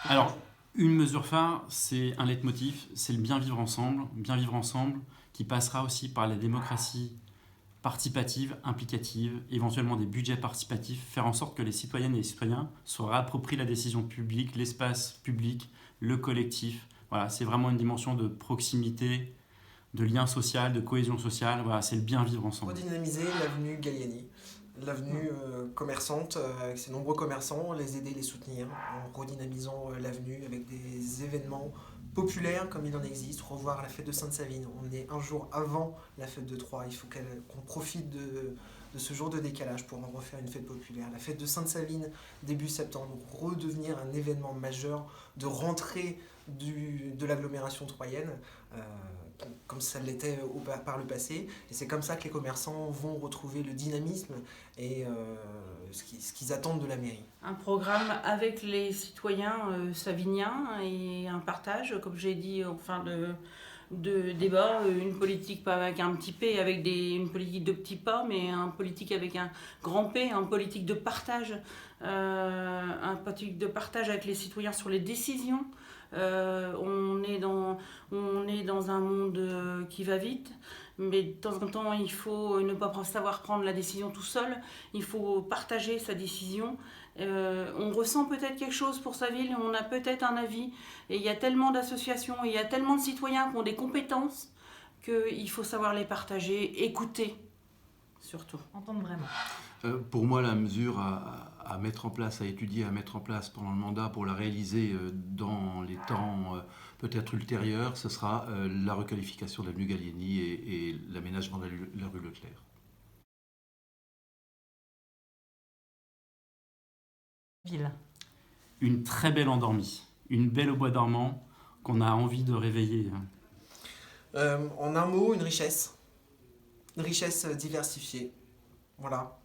Alors, une mesure phare, c'est un leitmotiv, c'est le bien vivre ensemble, qui passera aussi par la démocratie participative, implicative, éventuellement des budgets participatifs, faire en sorte que les citoyennes et les citoyens se réapproprient la décision publique, l'espace public, le collectif. Voilà, c'est vraiment une dimension de proximité, de lien social, de cohésion sociale. Voilà, c'est le bien vivre ensemble. Redynamiser l'avenue Gallieni, l'avenue commerçante, avec ses nombreux commerçants, les aider, les soutenir, en redynamisant l'avenue avec des événements populaires comme il en existe, revoir la fête de Sainte-Savine. On est un jour avant la fête de Troyes, il faut qu'on profite de ce jour de décalage pour en refaire une fête populaire. La fête de Sainte-Savine, début septembre, redevenir un événement majeur de rentrée de l'agglomération troyenne, comme ça l'était par le passé. Et c'est comme ça que les commerçants vont retrouver le dynamisme et ce qu'ils attendent de la mairie. Un programme avec les citoyens saviniens et un partage, comme j'ai dit, enfin de débat, une politique pas avec un petit P, avec une politique de petits pas, mais une politique avec un grand P, une politique de partage, un politique de partage avec les citoyens sur les décisions. On est dans un monde qui va vite, mais de temps en temps, il faut ne pas savoir prendre la décision tout seul. Il faut partager sa décision. On ressent peut-être quelque chose pour sa ville, on a peut-être un avis. Et il y a tellement d'associations, il y a tellement de citoyens qui ont des compétences qu'il faut savoir les partager, écouter surtout. Entendre vraiment. Pour moi, la mesure à mettre en place, à étudier, à mettre en place pendant le mandat pour la réaliser dans les temps peut-être ultérieurs, ce sera la requalification de l'avenue Gallieni et l'aménagement de la rue Leclerc. Ville. Une très belle endormie, une belle au bois dormant qu'on a envie de réveiller. En un mot, une richesse diversifiée. Voilà.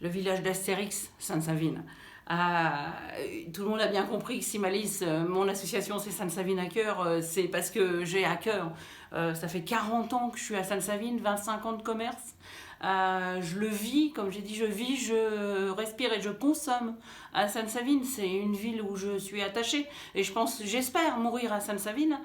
Le village d'Astérix, Sainte-Savine. Tout le monde a bien compris que Simalis, mon association c'est Sainte-Savine à cœur, c'est parce que j'ai à cœur. Ça fait 40 ans que je suis à Sainte-Savine, 25 ans de commerce. Je le vis, comme j'ai dit, je respire et je consomme à Sainte-Savine. C'est une ville où je suis attachée et j'espère mourir à Sainte-Savine.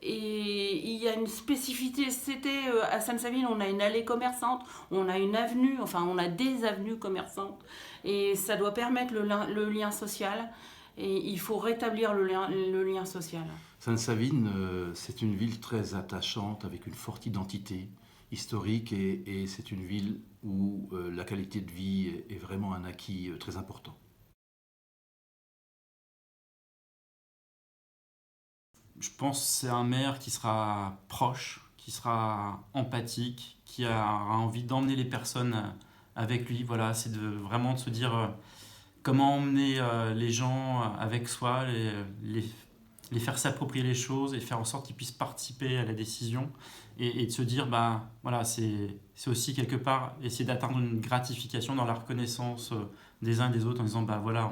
Et il y a une spécificité à Sainte-Savine, on a une allée commerçante, on a une avenue, enfin on a des avenues commerçantes et ça doit permettre le lien social et il faut rétablir le lien social. Sainte-Savine, c'est une ville très attachante avec une forte identité historique et c'est une ville où la qualité de vie est vraiment un acquis très important. Je pense que c'est un maire qui sera proche, qui sera empathique, qui aura envie d'emmener les personnes avec lui. Voilà, c'est vraiment de se dire comment emmener les gens avec soi, les faire s'approprier les choses et faire en sorte qu'ils puissent participer à la décision et de se dire bah voilà, c'est aussi quelque part essayer d'atteindre une gratification dans la reconnaissance des uns et des autres en disant bah voilà,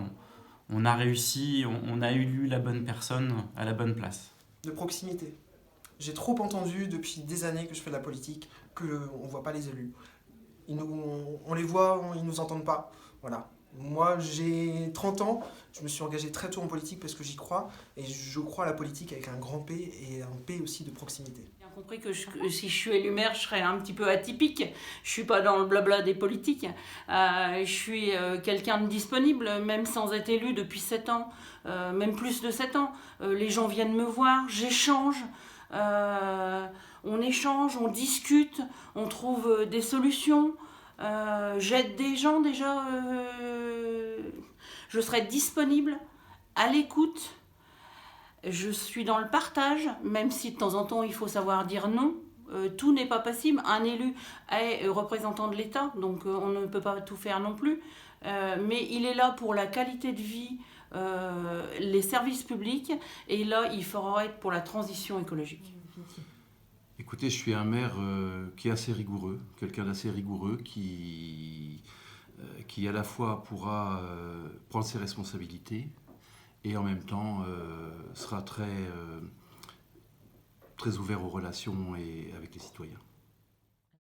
on a réussi, on a élu la bonne personne à la bonne place. De proximité. J'ai trop entendu depuis des années que je fais de la politique qu'on ne voit pas les élus. On les voit, ils ne nous entendent pas. Voilà. Moi, j'ai 30 ans, je me suis engagé très tôt en politique parce que j'y crois. Et je crois à la politique avec un grand P et un P aussi de proximité. J'ai bien compris que si je suis élue maire, je serais un petit peu atypique. Je suis pas dans le blabla des politiques. Je suis quelqu'un de disponible, même sans être élue depuis 7 ans, même plus de 7 ans. Les gens viennent me voir, j'échange. On échange, on discute, on trouve des solutions. J'aide des gens déjà. Je serai disponible, à l'écoute. Je suis dans le partage, même si de temps en temps il faut savoir dire non. Tout n'est pas possible. Un élu est représentant de l'État, donc on ne peut pas tout faire non plus. Mais il est là pour la qualité de vie, les services publics, et là il faudra être pour la transition écologique. Écoutez, je suis un maire qui est assez rigoureux, quelqu'un d'assez rigoureux qui à la fois pourra prendre ses responsabilités et en même temps sera très ouvert aux relations et avec les citoyens.